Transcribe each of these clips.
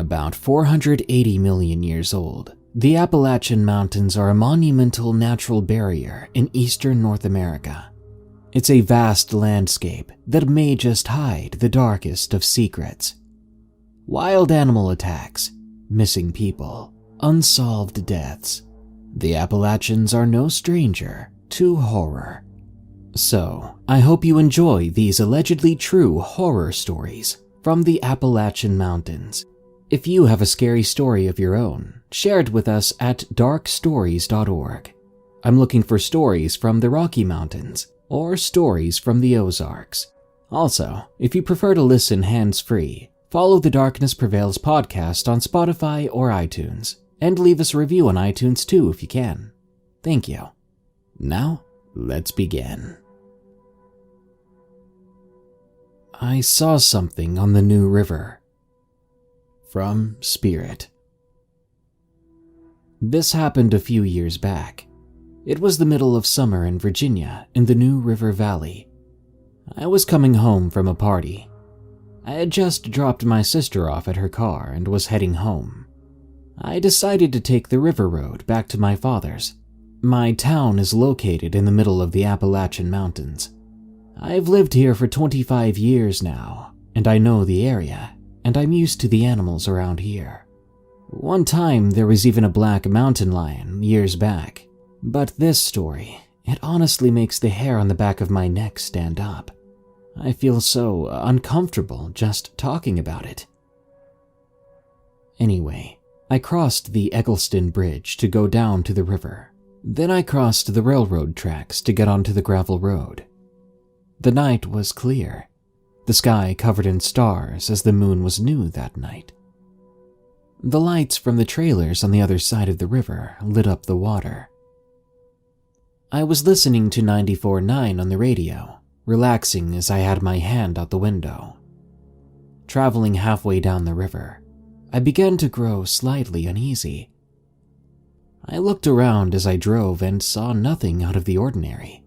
About 480 million years old, the Appalachian Mountains are a monumental natural barrier in eastern North America. It's a vast landscape that may just hide the darkest of secrets. Wild animal attacks, missing people, unsolved deaths. The Appalachians are no stranger to horror. So, I hope you enjoy these allegedly true horror stories from the Appalachian Mountains. If you have a scary story of your own, share it with us at darkstories.org. I'm looking for stories from the Rocky Mountains or stories from the Ozarks. Also, if you prefer to listen hands-free, follow the Darkness Prevails podcast on Spotify or iTunes, and leave us a review on iTunes too if you can. Thank you. Now, let's begin. I saw something on the New River. From Spirit. This happened a few years back. It was the middle of summer in Virginia in the New River Valley. I was coming home from a party. I had just dropped my sister off at her car and was heading home. I decided to take the river road back to my father's. My town is located in the middle of the Appalachian Mountains. I've lived here for 25 years now, and I know the area, and I'm used to the animals around here. One time there was even a black mountain lion years back, but this story, it honestly makes the hair on the back of my neck stand up. I feel so uncomfortable just talking about it. Anyway, I crossed the Eggleston Bridge to go down to the river. Then I crossed the railroad tracks to get onto the gravel road. The night was clear, the sky covered in stars as the moon was new that night. The lights from the trailers on the other side of the river lit up the water. I was listening to 94.9 on the radio, relaxing as I had my hand out the window. Traveling halfway down the river, I began to grow slightly uneasy. I looked around as I drove and saw nothing out of the ordinary.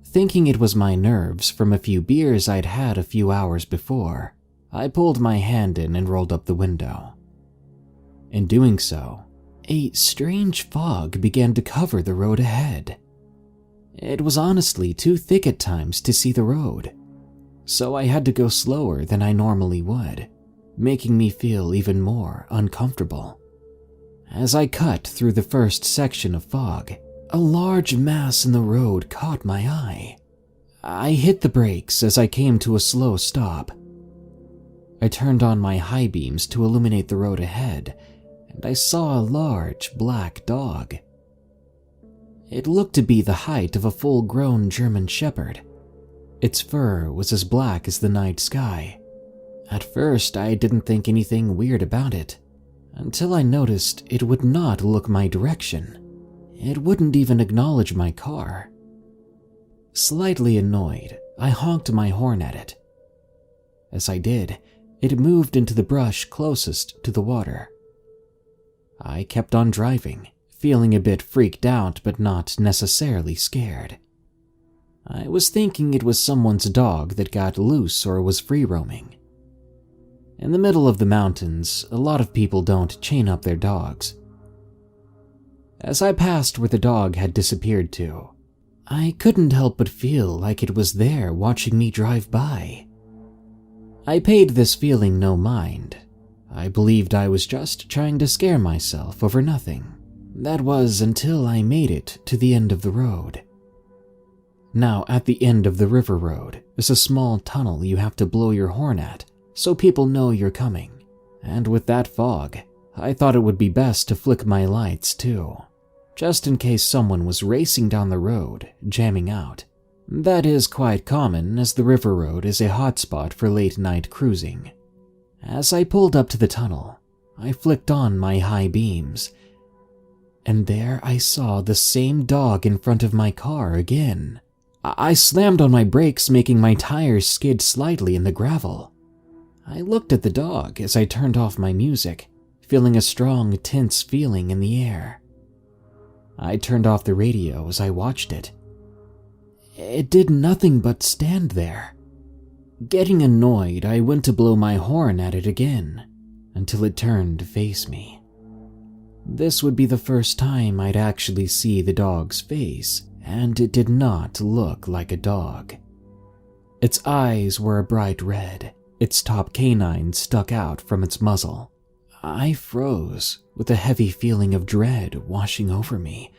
Thinking it was my nerves from a few beers I'd had a few hours before, I pulled my hand in and rolled up the window. In doing so, a strange fog began to cover the road ahead. It was honestly too thick at times to see the road, so I had to go slower than I normally would, making me feel even more uncomfortable. As I cut through the first section of fog, a large mass in the road caught my eye. I hit the brakes as I came to a slow stop. I turned on my high beams to illuminate the road ahead, and I saw a large black dog. It looked to be the height of a full-grown German Shepherd. Its fur was as black as the night sky. At first, I didn't think anything weird about it, until I noticed it would not look my direction. It wouldn't even acknowledge my car. Slightly annoyed, I honked my horn at it. As I did, it moved into the brush closest to the water. I kept on driving, feeling a bit freaked out but not necessarily scared. I was thinking it was someone's dog that got loose or was free roaming. In the middle of the mountains, a lot of people don't chain up their dogs. As I passed where the dog had disappeared to, I couldn't help but feel like it was there watching me drive by. I paid this feeling no mind. I believed I was just trying to scare myself over nothing. That was until I made it to the end of the road. Now, at the end of the river road is a small tunnel you have to blow your horn at so people know you're coming. And with that fog, I thought it would be best to flick my lights too, just in case someone was racing down the road, jamming out. That is quite common as the river road is a hotspot for late-night cruising. As I pulled up to the tunnel, I flicked on my high beams, and there I saw the same dog in front of my car again. I slammed on my brakes, making my tires skid slightly in the gravel. I looked at the dog as I turned off my music, feeling a strong, tense feeling in the air. I turned off the radio as I watched it. It did nothing but stand there. Getting annoyed, I went to blow my horn at it again. until it turned to face me. This would be the first time I'd actually see the dog's face, and it did not look like a dog. Its eyes were a bright red. Its top canine stuck out from its muzzle. I froze, with a heavy feeling of dread washing over me.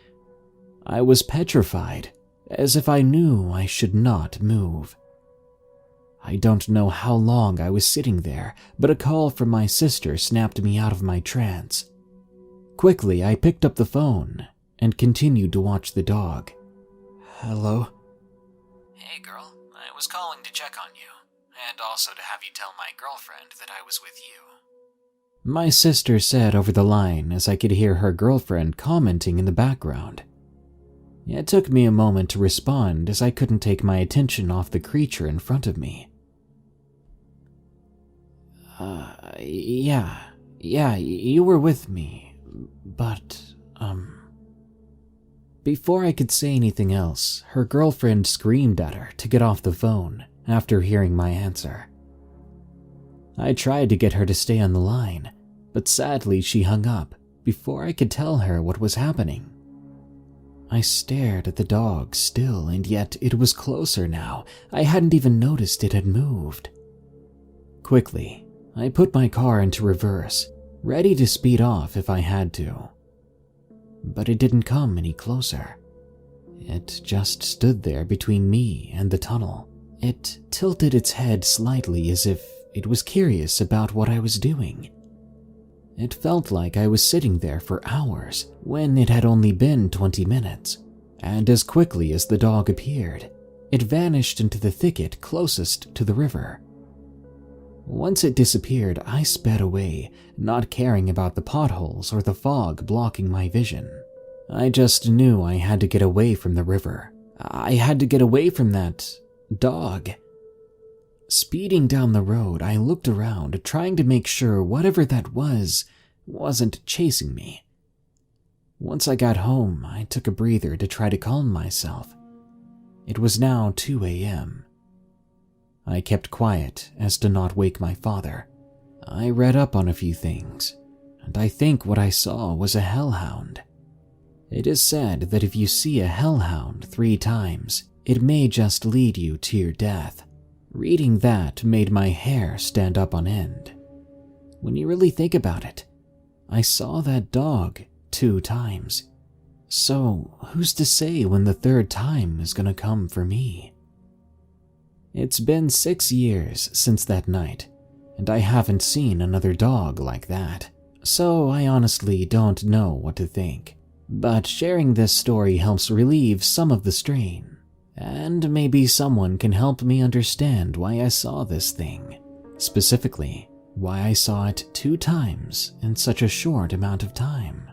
I was petrified, as if I knew I should not move. I don't know how long I was sitting there, but a call from my sister snapped me out of my trance. Quickly, I picked up the phone and continued to watch the dog. Hello? Hey girl, I was calling to check on you, and also to have you tell my girlfriend that I was with you. My sister said over the line as I could hear her girlfriend commenting in the background. It took me a moment to respond as I couldn't take my attention off the creature in front of me. Yeah, you were with me, but, Before I could say anything else, her girlfriend screamed at her to get off the phone after hearing my answer. I tried to get her to stay on the line, but sadly she hung up before I could tell her what was happening. I stared at the dog still, and yet it was closer now. I hadn't even noticed it had moved. Quickly, I put my car into reverse, ready to speed off if I had to. But it didn't come any closer. It just stood there between me and the tunnel. It tilted its head slightly as if it was curious about what I was doing. It felt like I was sitting there for hours when it had only been 20 minutes, and as quickly as the dog appeared, it vanished into the thicket closest to the river. Once it disappeared, I sped away, not caring about the potholes or the fog blocking my vision. I just knew I had to get away from the river. I had to get away from that dog. Speeding down the road, I looked around, trying to make sure whatever that wasn't chasing me. Once I got home, I took a breather to try to calm myself. It was now 2 a.m. I kept quiet as to not wake my father. I read up on a few things, and I think what I saw was a hellhound. It is said that if you see a hellhound 3 times, it may just lead you to your death. Reading that made my hair stand up on end. When you really think about it, I saw that dog 2 times. So who's to say when the 3rd time is gonna come for me? It's been 6 years since that night, and I haven't seen another dog like that. So I honestly don't know what to think. But sharing this story helps relieve some of the strain. And maybe someone can help me understand why I saw this thing. Specifically, why I saw it 2 times in such a short amount of time.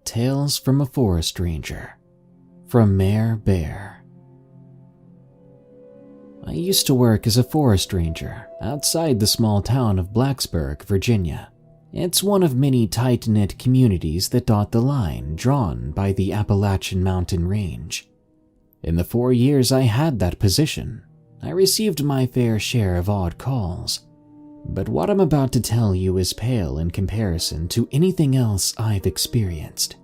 Tales from a Forest Ranger, from Mare Bear. I used to work as a forest ranger outside the small town of Blacksburg, Virginia. It's one of many tight-knit communities that dot the line drawn by the Appalachian Mountain Range. In the 4 years I had that position, I received my fair share of odd calls. But what I'm about to tell you is pale in comparison to anything else I've experienced.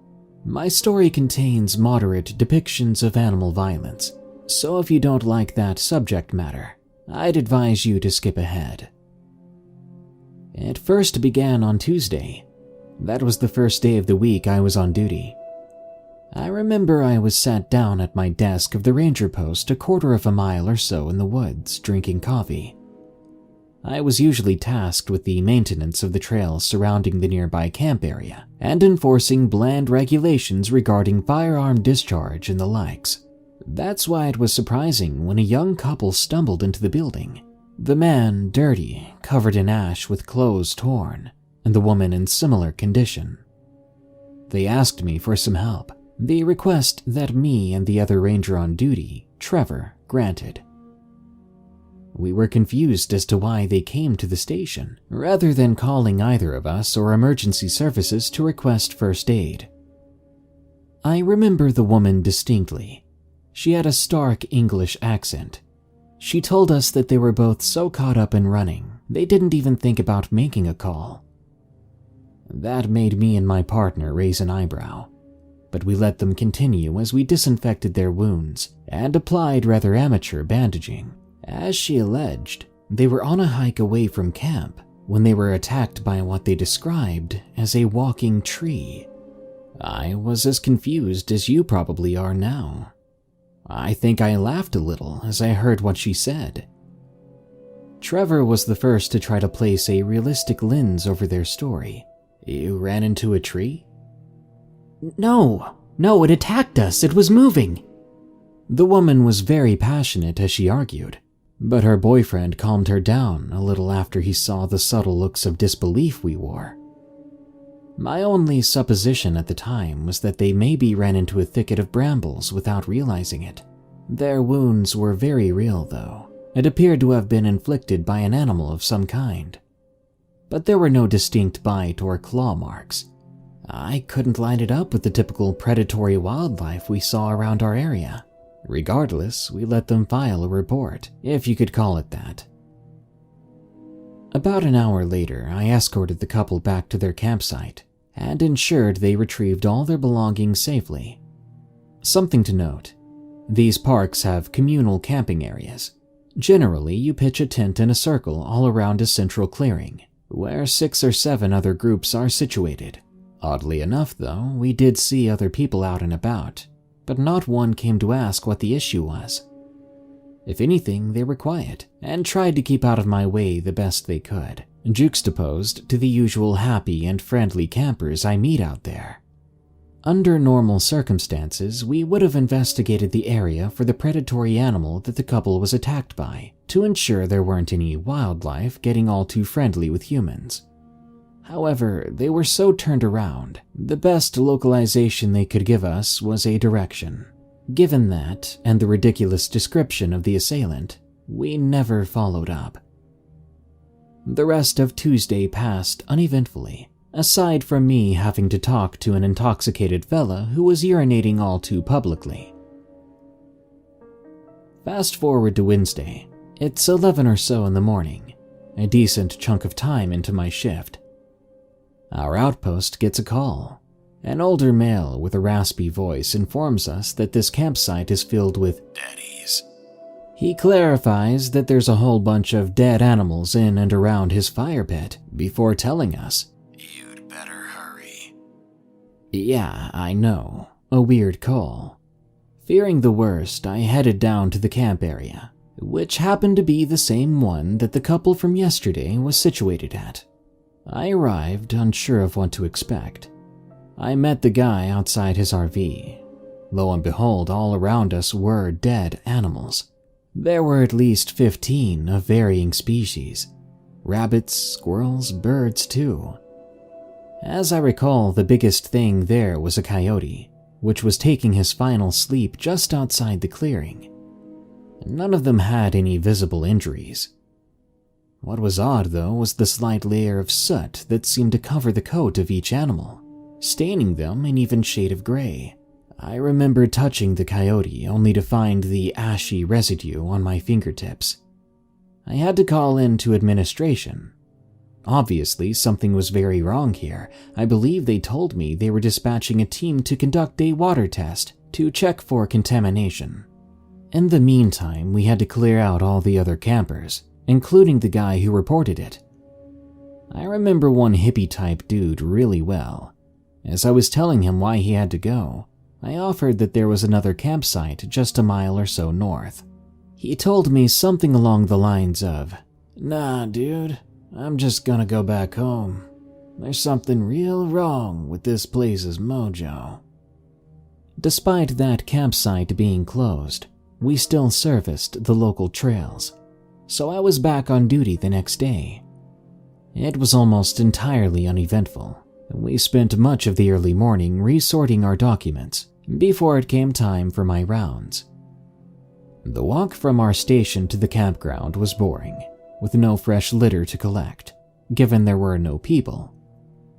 My story contains moderate depictions of animal violence, so if you don't like that subject matter, I'd advise you to skip ahead. It first began on Tuesday. That was the first day of the week I was on duty. I remember I was sat down at my desk of the ranger post a quarter of a mile or so in the woods, drinking coffee. I was usually tasked with the maintenance of the trails surrounding the nearby camp area and enforcing bland regulations regarding firearm discharge and the likes. That's why it was surprising when a young couple stumbled into the building. The man dirty, covered in ash with clothes torn, and the woman in similar condition. They asked me for some help, the request that me and the other ranger on duty, Trevor, granted. We were confused as to why they came to the station, rather than calling either of us or emergency services to request first aid. I remember the woman distinctly. She had a stark English accent. She told us that they were both so caught up in running, they didn't even think about making a call. That made me and my partner raise an eyebrow, but we let them continue as we disinfected their wounds and applied rather amateur bandaging. As she alleged, they were on a hike away from camp when they were attacked by what they described as a walking tree. I was as confused as you probably are now. I think I laughed a little as I heard what she said. Trevor was the first to try to place a realistic lens over their story. You ran into a tree? No, it attacked us. It was moving. The woman was very passionate as she argued, but her boyfriend calmed her down a little after he saw the subtle looks of disbelief we wore. My only supposition at the time was that they maybe ran into a thicket of brambles without realizing it. Their wounds were very real, though. It appeared to have been inflicted by an animal of some kind. But there were no distinct bite or claw marks. I couldn't line it up with the typical predatory wildlife we saw around our area. Regardless, we let them file a report, if you could call it that. About an hour later, I escorted the couple back to their campsite and ensured they retrieved all their belongings safely. Something to note, these parks have communal camping areas. Generally, you pitch a tent in a circle all around a central clearing, where 6 or 7 other groups are situated. Oddly enough, though, we did see other people out and about, but not one came to ask what the issue was. If anything, they were quiet and tried to keep out of my way the best they could, juxtaposed to the usual happy and friendly campers I meet out there. Under normal circumstances, we would have investigated the area for the predatory animal that the couple was attacked by, to ensure there weren't any wildlife getting all too friendly with humans. However, they were so turned around, the best localization they could give us was a direction. Given that, and the ridiculous description of the assailant, we never followed up. The rest of Tuesday passed uneventfully, aside from me having to talk to an intoxicated fella who was urinating all too publicly. Fast forward to Wednesday. It's 11 or so in the morning, a decent chunk of time into my shift. Our outpost gets a call. An older male with a raspy voice informs us that this campsite is filled with daddies. He clarifies that there's a whole bunch of dead animals in and around his fire pit before telling us, "You'd better hurry." Yeah, I know. A weird call. Fearing the worst, I headed down to the camp area, which happened to be the same one that the couple from yesterday was situated at. I arrived unsure of what to expect. I met the guy outside his RV. Lo and behold, all around us were dead animals. There were at least 15 of varying species. Rabbits, squirrels, birds too. As I recall, the biggest thing there was a coyote, which was taking his final sleep just outside the clearing. None of them had any visible injuries. What was odd, though, was the slight layer of soot that seemed to cover the coat of each animal, staining them an even shade of gray. I remember touching the coyote only to find the ashy residue on my fingertips. I had to call in to administration. Obviously, something was very wrong here. I believe they told me they were dispatching a team to conduct a water test to check for contamination. In the meantime, we had to clear out all the other campers, including the guy who reported it. I remember one hippie-type dude really well. As I was telling him why he had to go, I offered that there was another campsite just a mile or so north. He told me something along the lines of, "Nah, dude, I'm just gonna go back home. There's something real wrong with this place's mojo." Despite that campsite being closed, we still serviced the local trails, so I was back on duty the next day. It was almost entirely uneventful. We spent much of the early morning resorting our documents before it came time for my rounds. The walk from our station to the campground was boring, with no fresh litter to collect, given there were no people.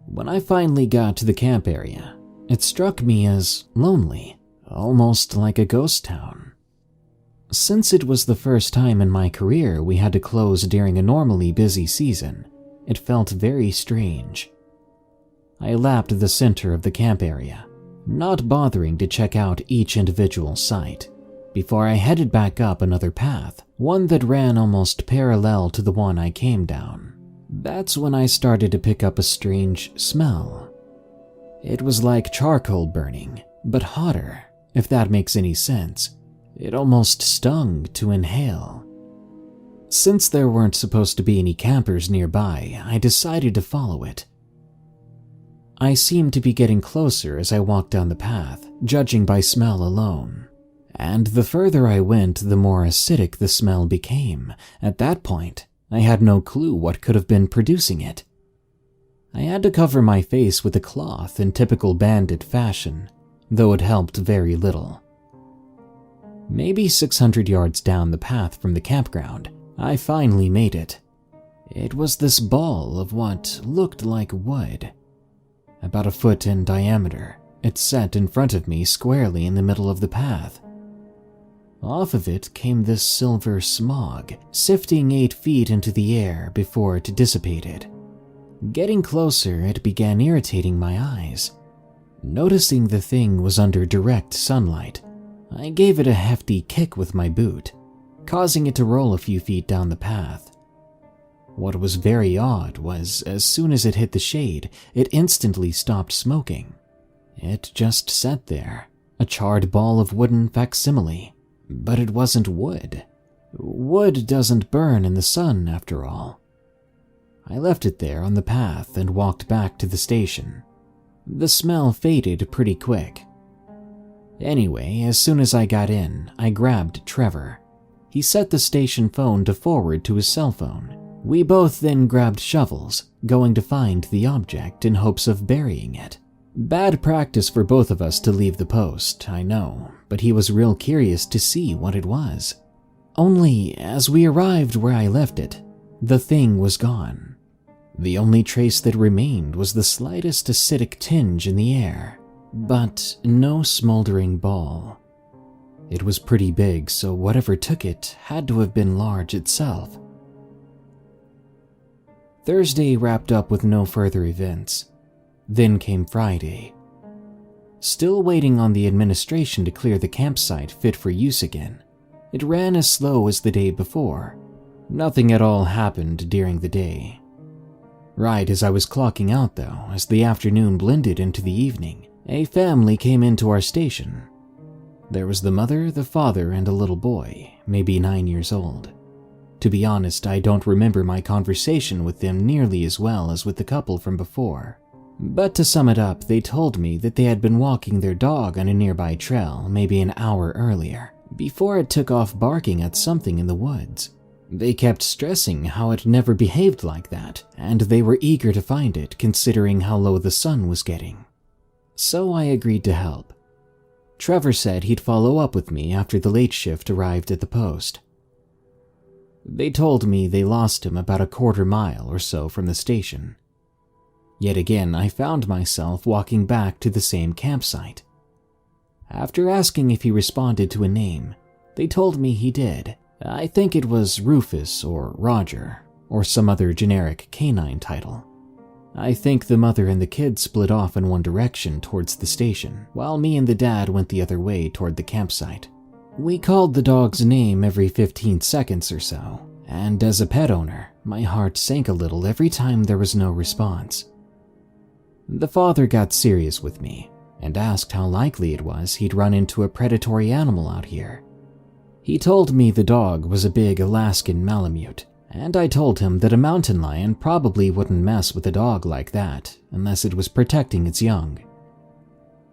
When I finally got to the camp area, it struck me as lonely, almost like a ghost town. Since it was the first time in my career we had to close during a normally busy season, it felt very strange. I lapped the center of the camp area, not bothering to check out each individual site, before I headed back up another path, one that ran almost parallel to the one I came down. That's when I started to pick up a strange smell. It was like charcoal burning, but hotter, if that makes any sense. It almost stung to inhale. Since there weren't supposed to be any campers nearby, I decided to follow it. I seemed to be getting closer as I walked down the path, judging by smell alone. And the further I went, the more acidic the smell became. At that point, I had no clue what could have been producing it. I had to cover my face with a cloth in typical bandit fashion, though it helped very little. Maybe 600 yards down the path from the campground, I finally made it. It was this ball of what looked like wood. About a foot in diameter, it sat in front of me squarely in the middle of the path. Off of it came this silver smog, sifting 8 feet into the air before it dissipated. Getting closer, it began irritating my eyes. Noticing the thing was under direct sunlight, I gave it a hefty kick with my boot, causing it to roll a few feet down the path. What was very odd was, as soon as it hit the shade, it instantly stopped smoking. It just sat there, a charred ball of wooden facsimile. But it wasn't wood. Wood doesn't burn in the sun, after all. I left it there on the path and walked back to the station. The smell faded pretty quick. Anyway, as soon as I got in, I grabbed Trevor. He set the station phone to forward to his cell phone. We both then grabbed shovels, going to find the object in hopes of burying it. Bad practice for both of us to leave the post, I know, but he was real curious to see what it was. Only, as we arrived where I left it, the thing was gone. The only trace that remained was the slightest acidic tinge in the air, but no smoldering ball. It was pretty big, so whatever took it had to have been large itself. Thursday wrapped up with no further events. Then came Friday. Still waiting on the administration to clear the campsite fit for use again. It ran as slow as the day before. Nothing at all happened during the day. Right as I was clocking out though, as the afternoon blended into the evening, a family came into our station. There was the mother, the father, and a little boy, maybe 9 years old. To be honest, I don't remember my conversation with them nearly as well as with the couple from before. But to sum it up, they told me that they had been walking their dog on a nearby trail maybe an hour earlier, before it took off barking at something in the woods. They kept stressing how it never behaved like that, and they were eager to find it considering how low the sun was getting. So I agreed to help. Trevor said he'd follow up with me after the late shift arrived at the post. They told me they lost him about a quarter mile or so from the station. Yet again, I found myself walking back to the same campsite. After asking if he responded to a name, they told me he did. I think it was Rufus or Roger, or some other generic canine title. I think the mother and the kid split off in one direction towards the station, while me and the dad went the other way toward the campsite. We called the dog's name every 15 seconds or so, and as a pet owner, my heart sank a little every time there was no response. The father got serious with me and asked how likely it was he'd run into a predatory animal out here. He told me the dog was a big Alaskan Malamute, and I told him that a mountain lion probably wouldn't mess with a dog like that unless it was protecting its young.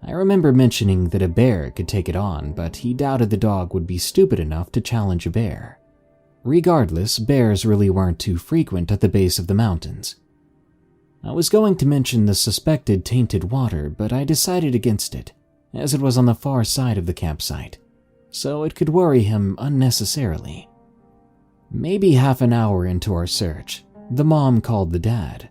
I remember mentioning that a bear could take it on, but he doubted the dog would be stupid enough to challenge a bear. Regardless, bears really weren't too frequent at the base of the mountains. I was going to mention the suspected tainted water, but I decided against it, as it was on the far side of the campsite, so it could worry him unnecessarily. Maybe half an hour into our search, the mom called the dad.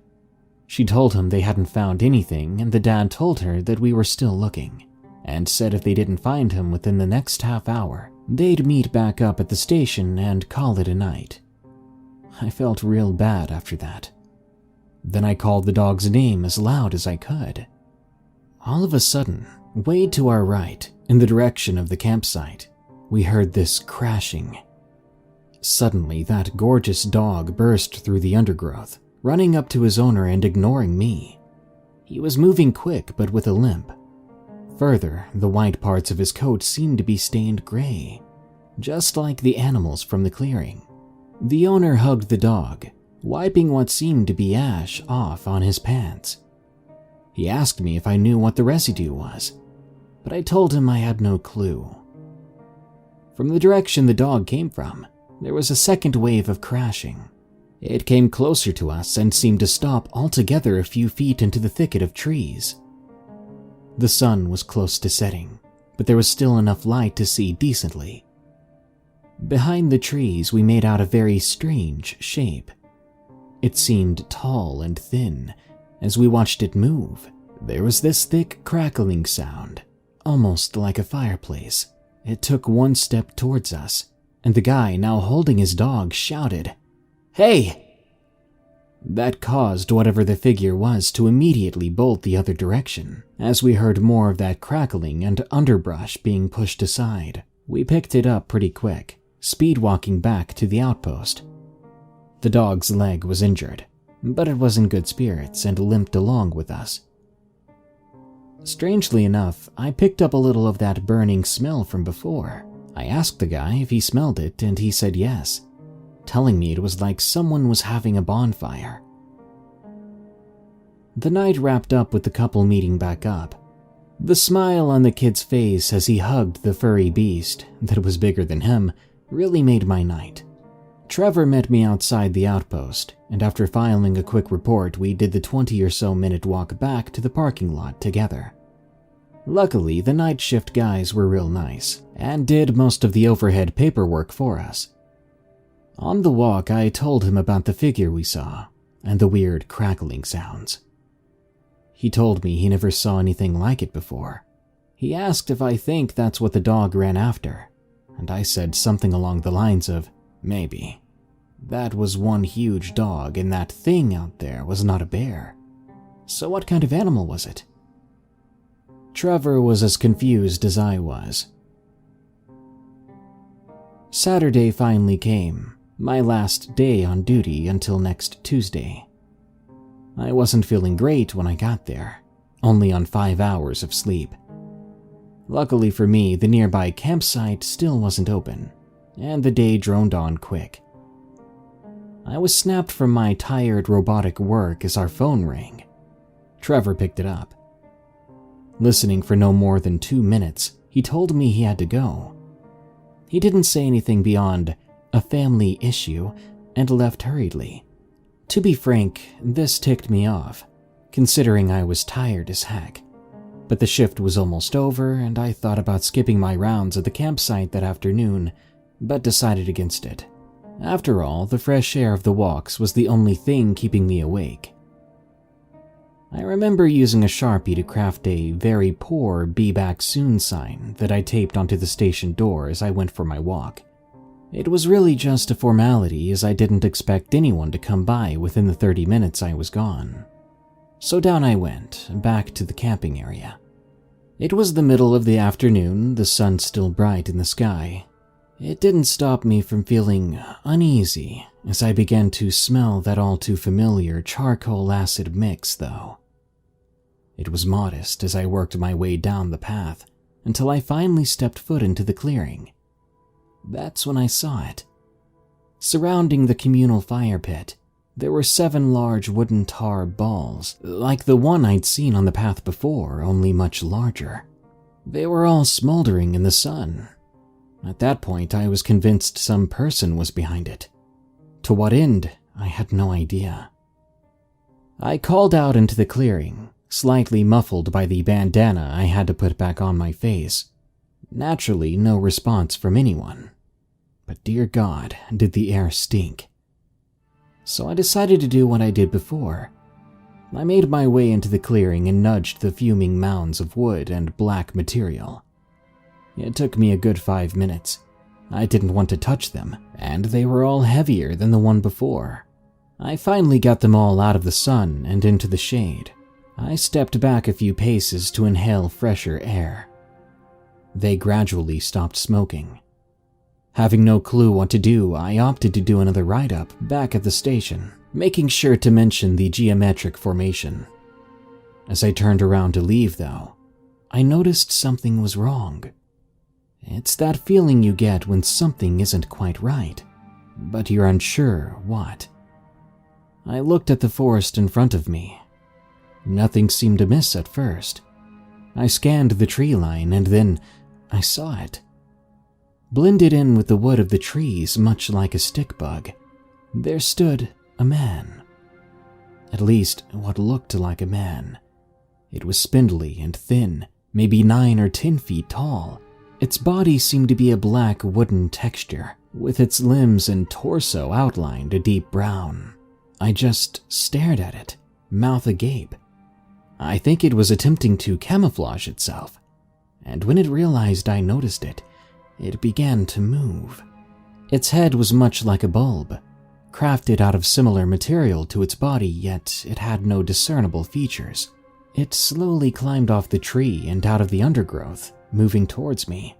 She told him they hadn't found anything, and the dad told her that we were still looking, and said if they didn't find him within the next half hour, They'd meet back up at the station and call it a night. I felt real bad after that. Then I called the dog's name as loud as I could. All of a sudden, way to our right, in the direction of the campsite, we heard this crashing. Suddenly, that gorgeous dog burst through the undergrowth, running up to his owner and ignoring me. He was moving quick, but with a limp. Further, the white parts of his coat seemed to be stained gray, just like the animals from the clearing. The owner hugged the dog, wiping what seemed to be ash off on his pants. He asked me if I knew what the residue was, but I told him I had no clue. From the direction the dog came from, there was a second wave of crashing. It came closer to us and seemed to stop altogether a few feet into the thicket of trees. The sun was close to setting, but there was still enough light to see decently. Behind the trees, we made out a very strange shape. It seemed tall and thin. As we watched it move, there was this thick crackling sound, almost like a fireplace. It took one step towards us, and the guy, now holding his dog, shouted, "Hey!" That caused whatever the figure was to immediately bolt the other direction. As we heard more of that crackling and underbrush being pushed aside, we picked it up pretty quick, speed-walking back to the outpost. The dog's leg was injured, but it was in good spirits and limped along with us. Strangely enough, I picked up a little of that burning smell from before. I asked the guy if he smelled it, and he said yes, telling me it was like someone was having a bonfire. The night wrapped up with the couple meeting back up. The smile on the kid's face as he hugged the furry beast that was bigger than him really made my night. Trevor met me outside the outpost, and after filing a quick report, we did the 20 or so minute walk back to the parking lot together. Luckily, the night shift guys were real nice, and did most of the overhead paperwork for us. On the walk, I told him about the figure we saw, and the weird crackling sounds. He told me he never saw anything like it before. He asked if I think that's what the dog ran after, and I said something along the lines of, maybe. That was one huge dog, and that thing out there was not a bear. So what kind of animal was it? Trevor was as confused as I was. Saturday finally came, my last day on duty until next Tuesday. I wasn't feeling great when I got there, only on 5 hours of sleep. Luckily for me, the nearby campsite still wasn't open, and the day droned on quick. I was snapped from my tired robotic work as our phone rang. Trevor picked it up. Listening for no more than 2 minutes, he told me he had to go. He didn't say anything beyond a family issue and left hurriedly. To be frank, this ticked me off, considering I was tired as heck. But the shift was almost over, and I thought about skipping my rounds at the campsite that afternoon, but decided against it. After all, the fresh air of the walks was the only thing keeping me awake. I remember using a Sharpie to craft a very poor "Be Back Soon" sign that I taped onto the station door as I went for my walk. It was really just a formality, as I didn't expect anyone to come by within the 30 minutes I was gone. So down I went, back to the camping area. It was the middle of the afternoon, the sun still bright in the sky. It didn't stop me from feeling uneasy as I began to smell that all too familiar charcoal acid mix, though. It was modest as I worked my way down the path until I finally stepped foot into the clearing. That's when I saw it. Surrounding the communal fire pit, there were 7 large wooden tar balls, like the one I'd seen on the path before, only much larger. They were all smoldering in the sun. At that point, I was convinced some person was behind it. To what end, I had no idea. I called out into the clearing, slightly muffled by the bandana I had to put back on my face. Naturally, no response from anyone. But dear God, did the air stink. So I decided to do what I did before. I made my way into the clearing and nudged the fuming mounds of wood and black material. It took me a good 5 minutes, I didn't want to touch them, and they were all heavier than the one before. I finally got them all out of the sun and into the shade. I stepped back a few paces to inhale fresher air. They gradually stopped smoking. Having no clue what to do, I opted to do another write-up back at the station, making sure to mention the geometric formation. As I turned around to leave, though, I noticed something was wrong. It's that feeling you get when something isn't quite right, but you're unsure what. I looked at the forest in front of me. Nothing seemed amiss at first. I scanned the tree line and then I saw it. Blended in with the wood of the trees, much like a stick bug, there stood a man. At least, what looked like a man. It was spindly and thin, maybe 9 or 10 feet tall. Its body seemed to be a black wooden texture, with its limbs and torso outlined a deep brown. I just stared at it, mouth agape. I think it was attempting to camouflage itself, and when it realized I noticed it, it began to move. Its head was much like a bulb, crafted out of similar material to its body, yet it had no discernible features. It slowly climbed off the tree and out of the undergrowth, moving towards me.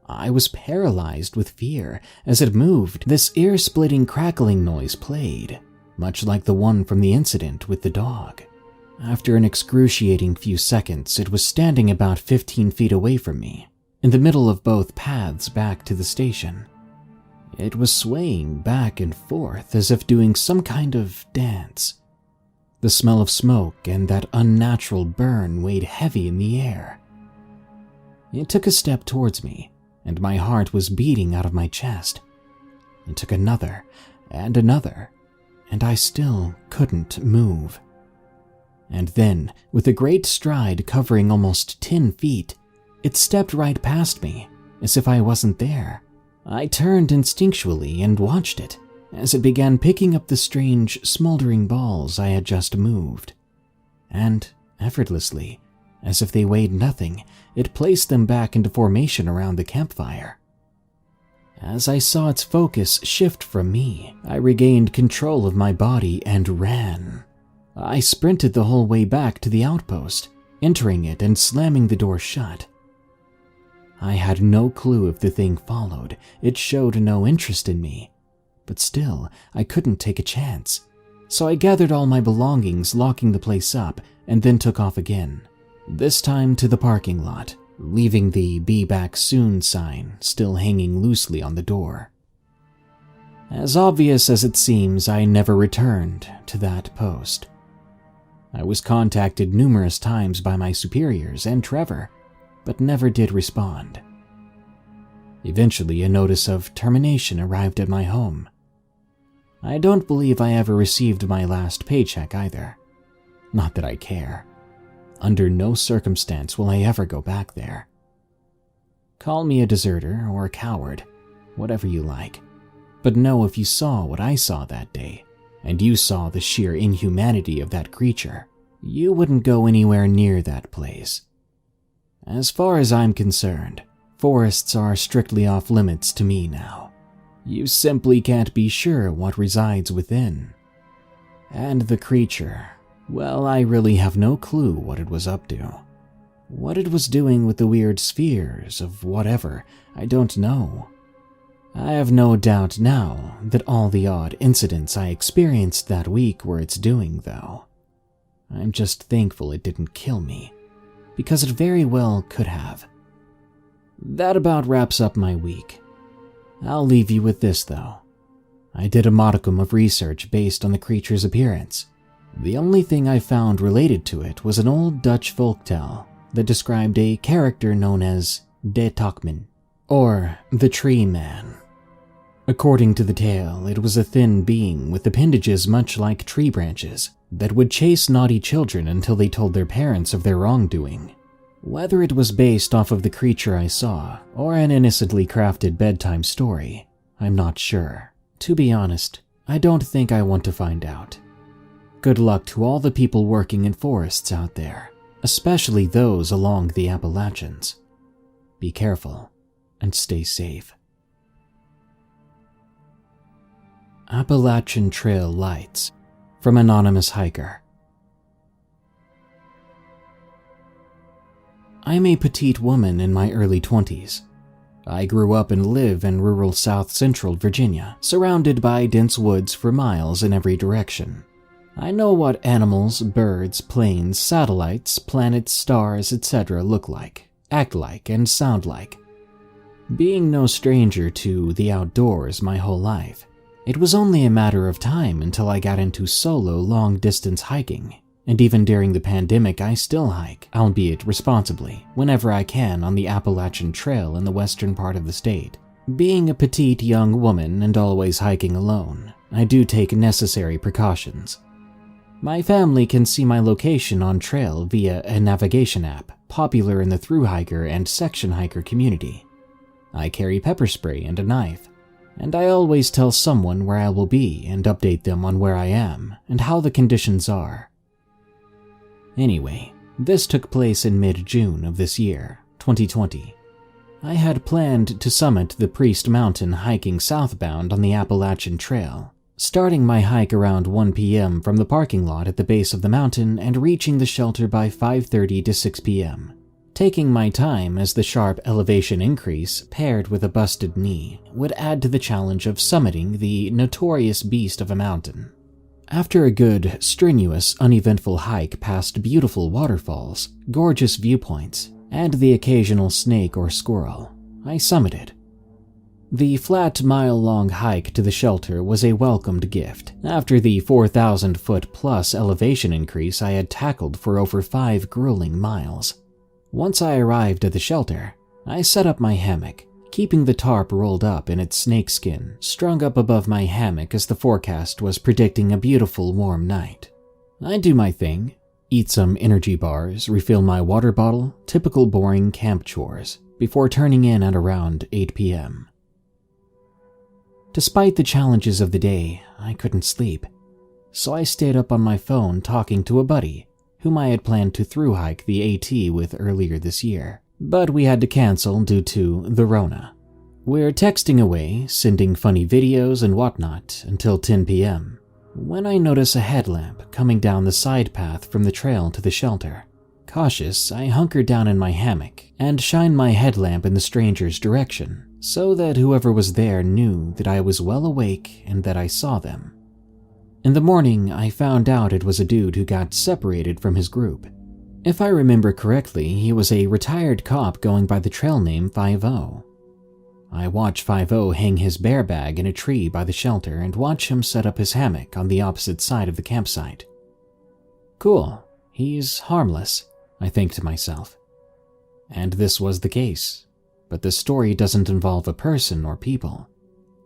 I was paralyzed with fear. As it moved, this ear-splitting crackling noise played, much like the one from the incident with the dog. After an excruciating few seconds, it was standing about 15 feet away from me, in the middle of both paths back to the station. It was swaying back and forth as if doing some kind of dance. The smell of smoke and that unnatural burn weighed heavy in the air. It took a step towards me, and my heart was beating out of my chest. It took another, and I still couldn't move. And then, with a great stride covering almost 10 feet, it stepped right past me, as if I wasn't there. I turned instinctually and watched it, as it began picking up the strange, smoldering balls I had just moved. And, effortlessly, as if they weighed nothing, it placed them back into formation around the campfire. As I saw its focus shift from me, I regained control of my body and ran. I sprinted the whole way back to the outpost, entering it and slamming the door shut. I had no clue if the thing followed. It showed no interest in me. But still, I couldn't take a chance. So I gathered all my belongings, locking the place up, and then took off again. This time to the parking lot, leaving the "Be Back Soon" sign still hanging loosely on the door. As obvious as it seems, I never returned to that post. I was contacted numerous times by my superiors and Trevor, but never did respond. Eventually, a notice of termination arrived at my home. I don't believe I ever received my last paycheck either. Not that I care. Under no circumstance will I ever go back there. Call me a deserter or a coward, whatever you like. But know if you saw what I saw that day, and you saw the sheer inhumanity of that creature, you wouldn't go anywhere near that place. As far as I'm concerned, forests are strictly off limits to me now. You simply can't be sure what resides within. And the creature, well, I really have no clue what it was up to. What it was doing with the weird spheres of whatever, I don't know. I have no doubt now that all the odd incidents I experienced that week were its doing, though. I'm just thankful it didn't kill me, because it very well could have. That about wraps up my week. I'll leave you with this, though. I did a modicum of research based on the creature's appearance. The only thing I found related to it was an old Dutch folktale that described a character known as De Tokman, or the Tree Man. According to the tale, it was a thin being with appendages much like tree branches that would chase naughty children until they told their parents of their wrongdoing. Whether it was based off of the creature I saw or an innocently crafted bedtime story, I'm not sure. To be honest, I don't think I want to find out. Good luck to all the people working in forests out there, especially those along the Appalachians. Be careful and stay safe. Appalachian Trail Lights from Anonymous Hiker. I'm a petite woman in my early 20s. I grew up and live in rural South Central Virginia, surrounded by dense woods for miles in every direction. I know what animals, birds, planes, satellites, planets, stars, etc. look like, act like, and sound like. Being no stranger to the outdoors my whole life, it was only a matter of time until I got into solo long-distance hiking, and even during the pandemic I still hike, albeit responsibly, whenever I can on the Appalachian Trail in the western part of the state. Being a petite young woman and always hiking alone, I do take necessary precautions. My family can see my location on trail via a navigation app, popular in the thru hiker and section hiker community. I carry pepper spray and a knife, and I always tell someone where I will be and update them on where I am and how the conditions are. Anyway, this took place in mid-June of this year, 2020. I had planned to summit the Priest Mountain hiking southbound on the Appalachian Trail, starting my hike around 1 p.m. from the parking lot at the base of the mountain and reaching the shelter by 5:30 to 6 p.m. Taking my time as the sharp elevation increase, paired with a busted knee, would add to the challenge of summiting the notorious beast of a mountain. After a good, strenuous, uneventful hike past beautiful waterfalls, gorgeous viewpoints, and the occasional snake or squirrel, I summited. The flat mile-long hike to the shelter was a welcomed gift after the 4,000-foot-plus elevation increase I had tackled for over 5 grueling miles. Once I arrived at the shelter, I set up my hammock, keeping the tarp rolled up in its snakeskin, strung up above my hammock as the forecast was predicting a beautiful warm night. I do my thing, eat some energy bars, refill my water bottle, typical boring camp chores, before turning in at around 8 p.m. Despite the challenges of the day, I couldn't sleep, so I stayed up on my phone talking to a buddy whom I had planned to thru-hike the AT with earlier this year, but we had to cancel due to the Rona. We're texting away, sending funny videos and whatnot until 10 p.m., when I notice a headlamp coming down the side path from the trail to the shelter. Cautious, I hunker down in my hammock and shine my headlamp in the stranger's direction, so that whoever was there knew that I was well awake and that I saw them. In the morning, I found out it was a dude who got separated from his group. If I remember correctly, he was a retired cop going by the trail name 5-0. I watch 5-0 hang his bear bag in a tree by the shelter and watch him set up his hammock on the opposite side of the campsite. Cool, he's harmless, I think to myself. And this was the case. But the story doesn't involve a person or people.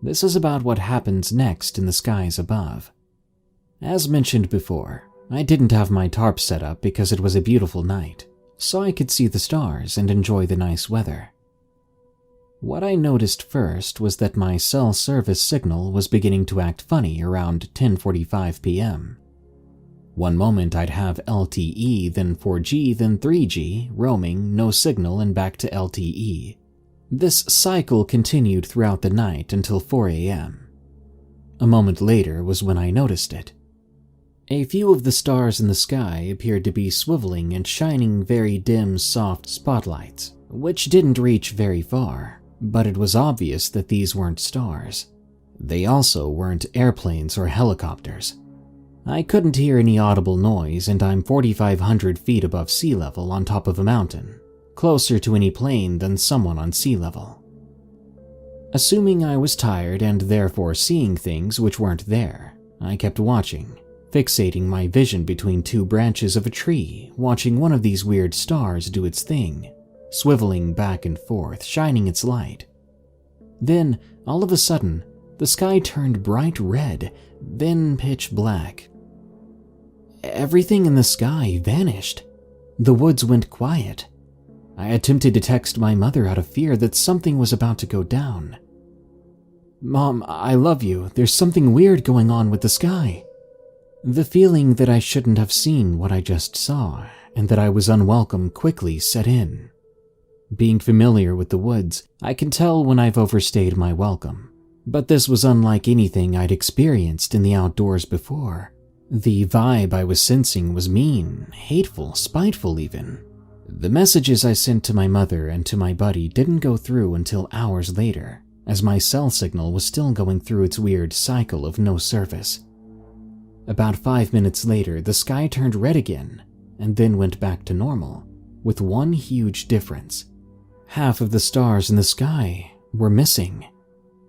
This is about what happens next in the skies above. As mentioned before, I didn't have my tarp set up because it was a beautiful night, so I could see the stars and enjoy the nice weather. What I noticed first was that my cell service signal was beginning to act funny around 10:45 p.m. One moment I'd have LTE, then 4G, then 3G, roaming, no signal, and back to LTE. This cycle continued throughout the night until 4 a.m. A moment later was when I noticed it. A few of the stars in the sky appeared to be swiveling and shining very dim, soft spotlights, which didn't reach very far, but it was obvious that these weren't stars. They also weren't airplanes or helicopters. I couldn't hear any audible noise, and I'm 4,500 feet above sea level on top of a mountain, closer to any plane than someone on sea level. Assuming I was tired and therefore seeing things which weren't there, I kept watching, fixating my vision between 2 branches of a tree, watching one of these weird stars do its thing, swiveling back and forth, shining its light. Then, all of a sudden, the sky turned bright red, then pitch black. Everything in the sky vanished. The woods went quiet. I attempted to text my mother out of fear that something was about to go down. "Mom, I love you. There's something weird going on with the sky." The feeling that I shouldn't have seen what I just saw, and that I was unwelcome quickly set in. Being familiar with the woods, I can tell when I've overstayed my welcome. But this was unlike anything I'd experienced in the outdoors before. The vibe I was sensing was mean, hateful, spiteful even. The messages I sent to my mother and to my buddy didn't go through until hours later, as my cell signal was still going through its weird cycle of no service. About 5 minutes later, the sky turned red again, and then went back to normal, with one huge difference. Half of the stars in the sky were missing.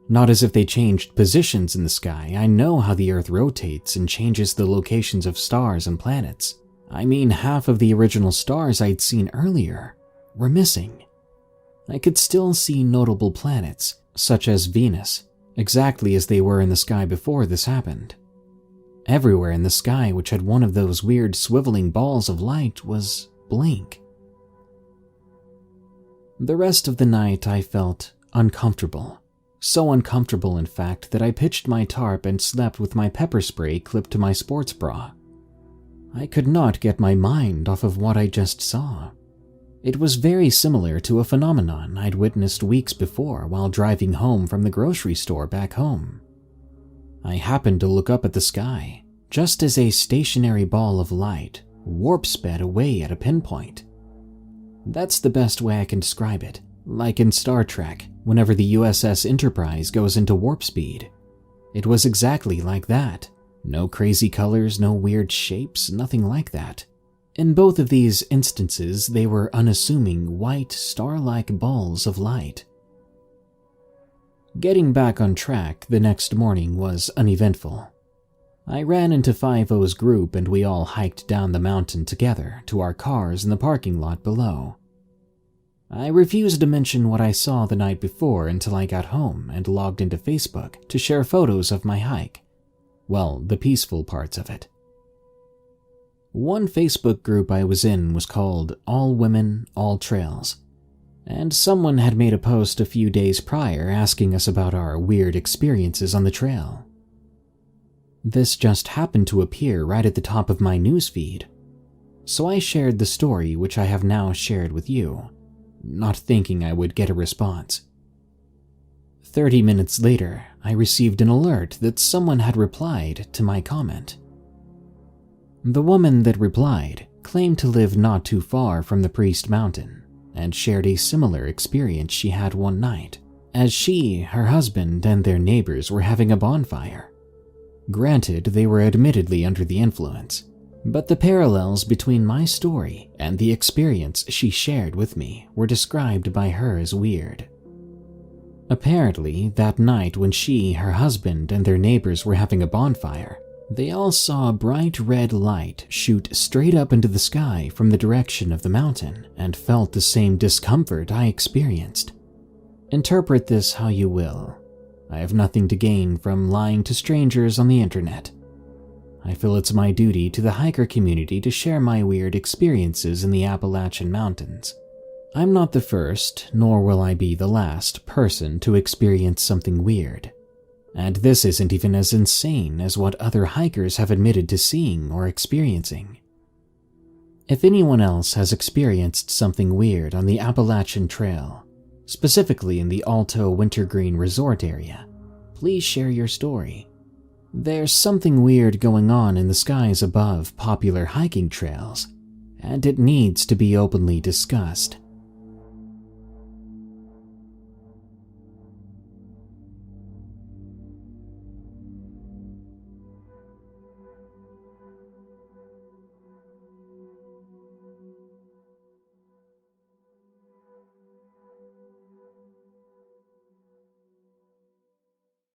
Not as if they changed positions in the sky. I know how the Earth rotates and changes the locations of stars and planets. I mean, half of the original stars I'd seen earlier were missing. I could still see notable planets, such as Venus, exactly as they were in the sky before this happened. Everywhere in the sky which had one of those weird swiveling balls of light was blank. The rest of the night I felt uncomfortable. So uncomfortable, in fact, that I pitched my tarp and slept with my pepper spray clipped to my sports bra. I could not get my mind off of what I just saw. It was very similar to a phenomenon I'd witnessed weeks before while driving home from the grocery store back home. I happened to look up at the sky, just as a stationary ball of light warp sped away at a pinpoint. That's the best way I can describe it, like in Star Trek, whenever the USS Enterprise goes into warp speed. It was exactly like that. No crazy colors, no weird shapes, nothing like that. In both of these instances, they were unassuming white, star-like balls of light. Getting back on track the next morning was uneventful. I ran into 5-0's group and we all hiked down the mountain together to our cars in the parking lot below. I refused to mention what I saw the night before until I got home and logged into Facebook to share photos of my hike. Well, the peaceful parts of it. One Facebook group I was in was called All Women, All Trails, and someone had made a post a few days prior asking us about our weird experiences on the trail. This just happened to appear right at the top of my newsfeed, so I shared the story which I have now shared with you, not thinking I would get a response. 30 minutes later, I received an alert that someone had replied to my comment. The woman that replied claimed to live not too far from the Priest Mountain and shared a similar experience she had one night, as she, her husband, and their neighbors were having a bonfire. Granted, they were admittedly under the influence, but the parallels between my story and the experience she shared with me were described by her as weird. Apparently, that night when she, her husband, and their neighbors were having a bonfire, they all saw a bright red light shoot straight up into the sky from the direction of the mountain and felt the same discomfort I experienced. Interpret this how you will. I have nothing to gain from lying to strangers on the internet. I feel it's my duty to the hiker community to share my weird experiences in the Appalachian Mountains. I'm not the first, nor will I be the last person to experience something weird. And this isn't even as insane as what other hikers have admitted to seeing or experiencing. If anyone else has experienced something weird on the Appalachian Trail, specifically in the Alto Wintergreen Resort area, please share your story. There's something weird going on in the skies above popular hiking trails, and it needs to be openly discussed.